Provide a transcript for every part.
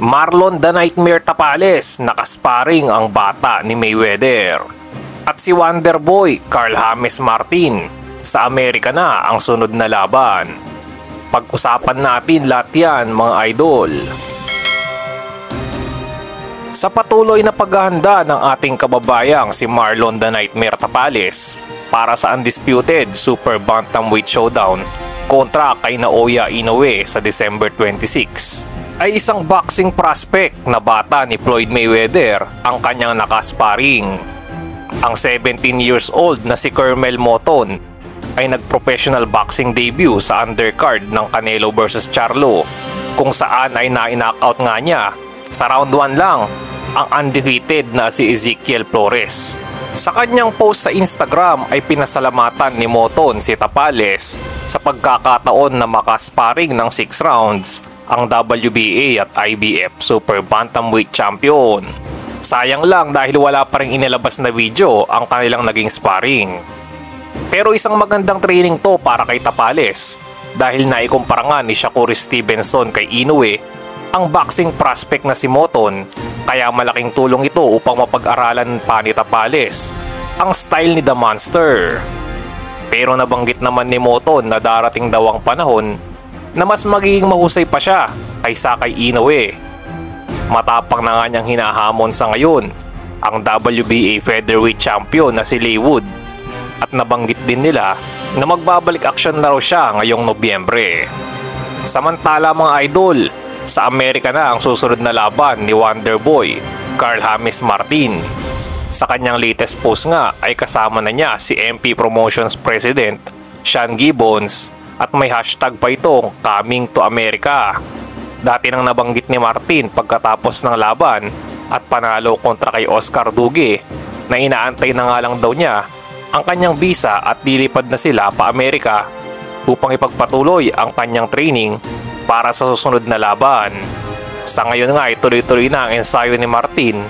Marlon the Nightmare Tapales, nakasparing ang bata ni Mayweather. At si Wonderboy Carl James Martin, sa Amerika na ang sunod na laban. Pag-usapan natin lahat yan mga idol. Sa patuloy na paghahanda ng ating kababayang si Marlon the Nightmare Tapales para sa undisputed Super Bantamweight Showdown kontra kay Naoya Inoue sa December 26, ay isang boxing prospect na bata ni Floyd Mayweather ang kanyang nakasparing. Ang 17 years old na si Kermel Moton ay nag-professional boxing debut sa undercard ng Canelo vs Charlo, kung saan ay na-knockout nga niya sa round 1 lang ang undefeated na si Ezekiel Flores. Sa kanyang post sa Instagram ay pinasalamatan ni Moton si Tapales sa pagkakataon na makasparing ng 6 rounds ang WBA at IBF Super Bantamweight Champion. Sayang lang dahil wala pa rin inilabas na video ang kanilang naging sparring. Pero isang magandang training to para kay Tapales dahil naikumpara nga ni Shakur Stevenson kay Inoue ang boxing prospect na si Moton, kaya malaking tulong ito upang mapag-aralan pa ni Tapales ang style ni The Monster. Pero nabanggit naman ni Moton na darating daw ang panahon na mas magiging mahusay pa siya kaysa kay Inoue. Matapang na nga niyang hinahamon sa ngayon ang WBA featherweight champion na si Leigh Wood, at nabanggit din nila na magbabalik aksyon na raw siya ngayong Nobyembre. Samantala mga idol, sa Amerika na ang susunod na laban ni Wonderboy Carl James Martin. Sa kanyang latest post nga ay kasama na niya si MP Promotions President Sean Gibbons at may hashtag pa itong Coming to America. Dati nang nabanggit ni Martin pagkatapos ng laban at panalo kontra kay Oscar Duque na inaantay na nga lang daw niya ang kanyang visa at lilipad na sila pa Amerika upang ipagpatuloy ang kanyang training para sa susunod na laban. Sa ngayon nga ay tuloy-tuloy na ang ensayo ni Martin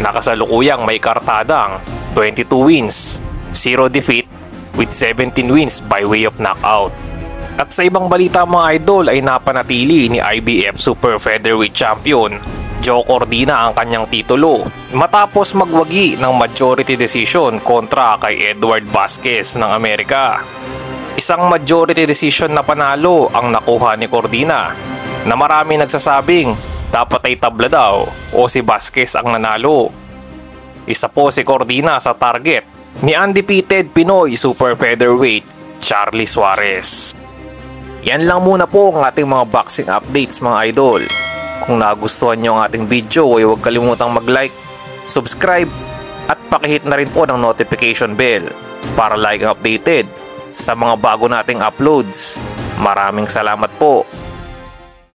na kasalukuyang may kartadang 22 wins, 0 defeat with 17 wins by way of knockout. At sa ibang balita mga idol ay napanatili ni IBF Super Featherweight Champion Joe Cordina ang kanyang titulo matapos magwagi ng majority decision kontra kay Edward Vasquez ng Amerika. Isang majority decision na panalo ang nakuha ni Cordina na marami nagsasabing dapat ay tabla daw o si Vasquez ang nanalo. Isa po si Cordina sa target ni undefeated Pinoy Super Featherweight Charlie Suarez. Yan lang muna po ang ating mga boxing updates mga idol. Kung nagustuhan nyo ang ating video ay huwag kalimutang mag-like, subscribe at pakihit na rin po ng notification bell para laging updated sa mga bago nating uploads. Maraming salamat po.